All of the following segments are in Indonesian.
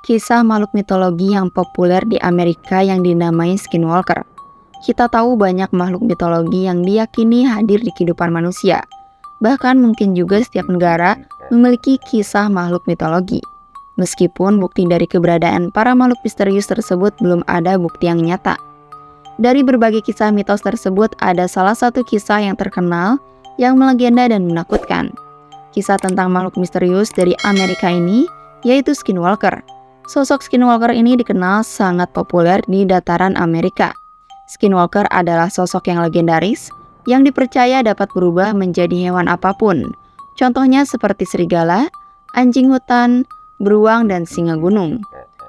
Kisah makhluk mitologi yang populer di Amerika yang dinamai Skinwalker. Kita tahu banyak makhluk mitologi yang diyakini hadir di kehidupan manusia. Bahkan mungkin juga setiap negara memiliki kisah makhluk mitologi. Meskipun bukti dari keberadaan para makhluk misterius tersebut belum ada bukti yang nyata. Dari berbagai kisah mitos tersebut ada salah satu kisah yang terkenal, yang melegenda dan menakutkan. Kisah tentang makhluk misterius dari Amerika ini yaitu Skinwalker. Sosok Skinwalker ini dikenal sangat populer di dataran Amerika. Skinwalker adalah sosok yang legendaris yang dipercaya dapat berubah menjadi hewan apapun. Contohnya seperti serigala, anjing hutan, beruang, dan singa gunung.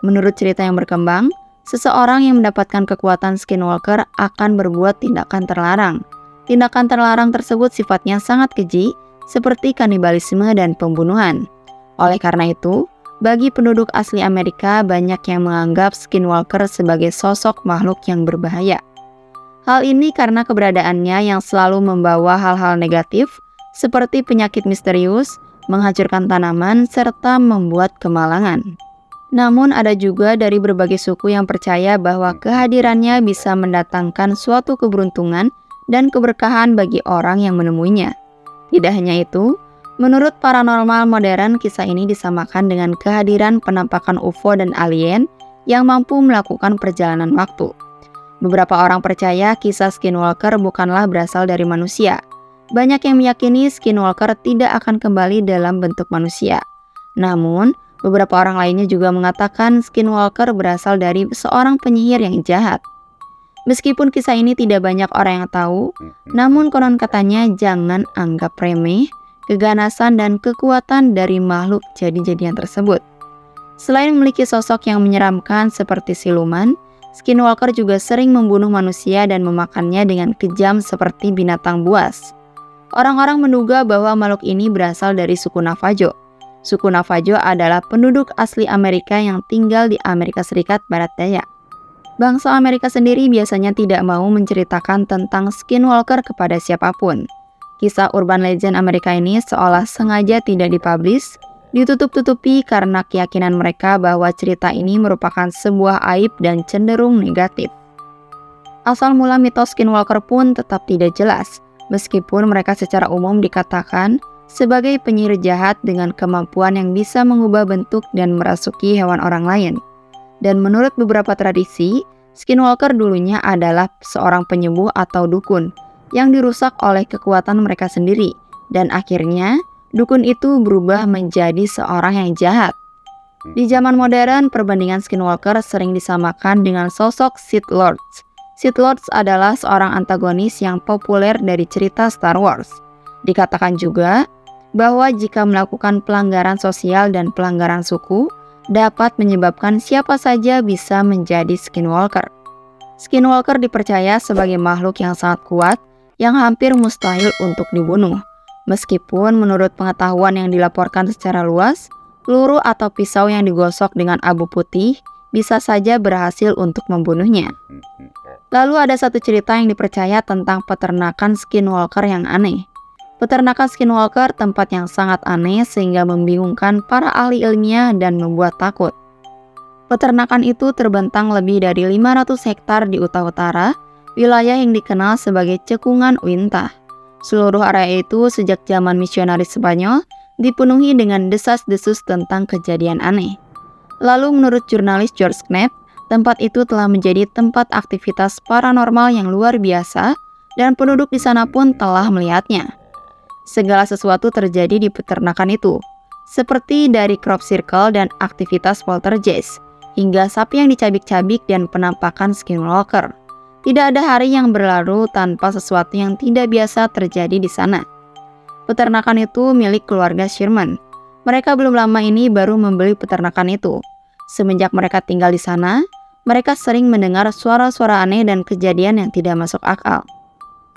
Menurut cerita yang berkembang, seseorang yang mendapatkan kekuatan Skinwalker akan berbuat tindakan terlarang. Tindakan terlarang tersebut sifatnya sangat keji, seperti kanibalisme dan pembunuhan. Oleh karena itu, bagi penduduk asli Amerika, banyak yang menganggap Skinwalker sebagai sosok makhluk yang berbahaya. Hal ini karena keberadaannya yang selalu membawa hal-hal negatif, seperti penyakit misterius, menghancurkan tanaman, serta membuat kemalangan. Namun ada juga dari berbagai suku yang percaya bahwa kehadirannya bisa mendatangkan suatu keberuntungan dan keberkahan bagi orang yang menemuinya. Tidak hanya itu, menurut paranormal modern, kisah ini disamakan dengan kehadiran penampakan UFO dan alien yang mampu melakukan perjalanan waktu. Beberapa orang percaya kisah Skinwalker bukanlah berasal dari manusia. Banyak yang meyakini Skinwalker tidak akan kembali dalam bentuk manusia. Namun, beberapa orang lainnya juga mengatakan Skinwalker berasal dari seorang penyihir yang jahat. Meskipun kisah ini tidak banyak orang yang tahu, namun konon katanya jangan anggap remeh keganasan dan kekuatan dari makhluk jadi-jadian tersebut. Selain memiliki sosok yang menyeramkan seperti siluman, Skinwalker juga sering membunuh manusia dan memakannya dengan kejam seperti binatang buas. Orang-orang menduga bahwa makhluk ini berasal dari suku Navajo. Suku Navajo adalah penduduk asli Amerika yang tinggal di Amerika Serikat Barat Daya. Bangsa Amerika sendiri biasanya tidak mau menceritakan tentang Skinwalker kepada siapapun. Kisah urban legend Amerika ini seolah sengaja tidak dipublish, ditutup-tutupi karena keyakinan mereka bahwa cerita ini merupakan sebuah aib dan cenderung negatif. Asal mula mitos Skinwalker pun tetap tidak jelas, meskipun mereka secara umum dikatakan sebagai penyihir jahat dengan kemampuan yang bisa mengubah bentuk dan merasuki hewan orang lain. Dan menurut beberapa tradisi, Skinwalker dulunya adalah seorang penyembuh atau dukun yang dirusak oleh kekuatan mereka sendiri, dan akhirnya dukun itu berubah menjadi seorang yang jahat. Di zaman modern, perbandingan Skinwalker sering disamakan dengan sosok Sith Lords. Sith Lords adalah seorang antagonis yang populer dari cerita Star Wars. Dikatakan juga bahwa jika melakukan pelanggaran sosial dan pelanggaran suku, dapat menyebabkan siapa saja bisa menjadi Skinwalker. Skinwalker dipercaya sebagai makhluk yang sangat kuat, yang hampir mustahil untuk dibunuh. Meskipun menurut pengetahuan yang dilaporkan secara luas, peluru atau pisau yang digosok dengan abu putih bisa saja berhasil untuk membunuhnya. Lalu ada satu cerita yang dipercaya tentang peternakan Skinwalker yang aneh. Peternakan Skinwalker tempat yang sangat aneh sehingga membingungkan para ahli ilmiah dan membuat takut. Peternakan itu terbentang lebih dari 500 hektar di utara-utara, wilayah yang dikenal sebagai Cekungan Uintah. Seluruh area itu sejak zaman misionaris Spanyol dipenuhi dengan desas-desus tentang kejadian aneh. Lalu menurut jurnalis George Knapp, tempat itu telah menjadi tempat aktivitas paranormal yang luar biasa dan penduduk di sana pun telah melihatnya. Segala sesuatu terjadi di peternakan itu, seperti dari crop circle dan aktivitas poltergeist, hingga sapi yang dicabik-cabik dan penampakan Skinwalker. Tidak ada hari yang berlalu tanpa sesuatu yang tidak biasa terjadi di sana. Peternakan itu milik keluarga Sherman. Mereka belum lama ini baru membeli peternakan itu. Semenjak mereka tinggal di sana, mereka sering mendengar suara-suara aneh dan kejadian yang tidak masuk akal.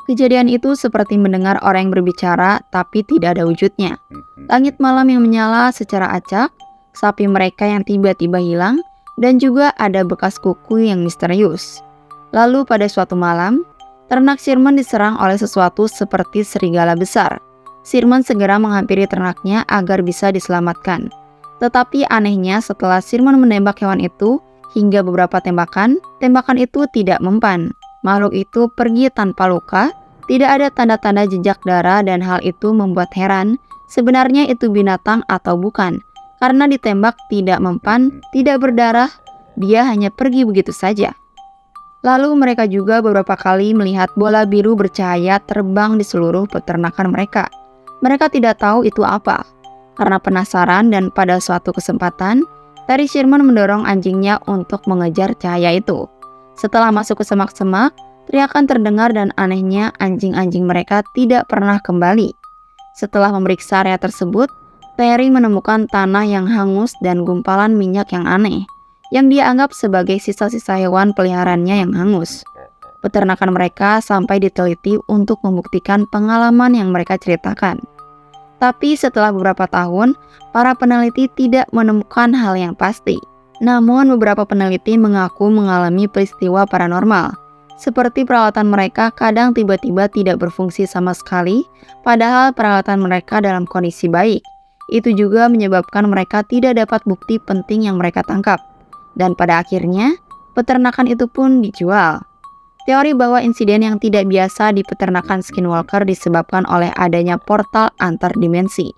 Kejadian itu seperti mendengar orang yang berbicara tapi tidak ada wujudnya. Langit malam yang menyala secara acak, sapi mereka yang tiba-tiba hilang, dan juga ada bekas kuku yang misterius. Lalu pada suatu malam, ternak Sherman diserang oleh sesuatu seperti serigala besar. Sherman segera menghampiri ternaknya agar bisa diselamatkan. Tetapi anehnya setelah Sherman menembak hewan itu hingga beberapa tembakan, tembakan itu tidak mempan. Makhluk itu pergi tanpa luka, tidak ada tanda-tanda jejak darah dan hal itu membuat heran sebenarnya itu binatang atau bukan. Karena ditembak tidak mempan, tidak berdarah, dia hanya pergi begitu saja. Lalu mereka juga beberapa kali melihat bola biru bercahaya terbang di seluruh peternakan mereka. Mereka tidak tahu itu apa. Karena penasaran dan pada suatu kesempatan, Terry Sherman mendorong anjingnya untuk mengejar cahaya itu. Setelah masuk ke semak-semak, teriakan terdengar dan anehnya anjing-anjing mereka tidak pernah kembali. Setelah memeriksa area tersebut, Terry menemukan tanah yang hangus dan gumpalan minyak yang aneh, yang dia anggap sebagai sisa-sisa hewan peliharaannya yang hangus. Peternakan mereka sampai diteliti untuk membuktikan pengalaman yang mereka ceritakan. Tapi setelah beberapa tahun, para peneliti tidak menemukan hal yang pasti. Namun beberapa peneliti mengaku mengalami peristiwa paranormal. Seperti peralatan mereka kadang tiba-tiba tidak berfungsi sama sekali, padahal peralatan mereka dalam kondisi baik. Itu juga menyebabkan mereka tidak dapat bukti penting yang mereka tangkap. Dan pada akhirnya, peternakan itu pun dijual. Teori bahwa insiden yang tidak biasa di peternakan Skinwalker disebabkan oleh adanya portal antar dimensi,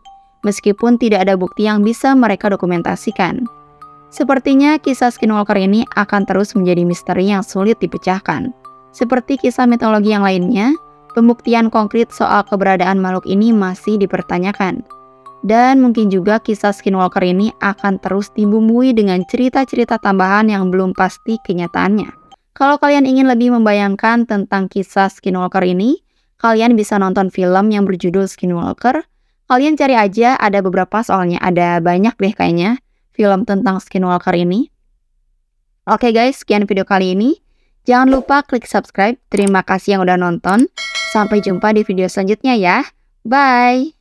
meskipun tidak ada bukti yang bisa mereka dokumentasikan. Sepertinya kisah Skinwalker ini akan terus menjadi misteri yang sulit dipecahkan. Seperti kisah mitologi yang lainnya, pembuktian konkret soal keberadaan makhluk ini masih dipertanyakan. Dan mungkin juga kisah Skinwalker ini akan terus dibumbui dengan cerita-cerita tambahan yang belum pasti kenyataannya. Kalau kalian ingin lebih membayangkan tentang kisah Skinwalker ini, kalian bisa nonton film yang berjudul Skinwalker. Kalian cari aja, ada beberapa soalnya, ada banyak deh kayaknya film tentang Skinwalker ini. Oke guys, sekian video kali ini. Jangan lupa klik subscribe. Terima kasih yang udah nonton. Sampai jumpa di video selanjutnya ya. Bye!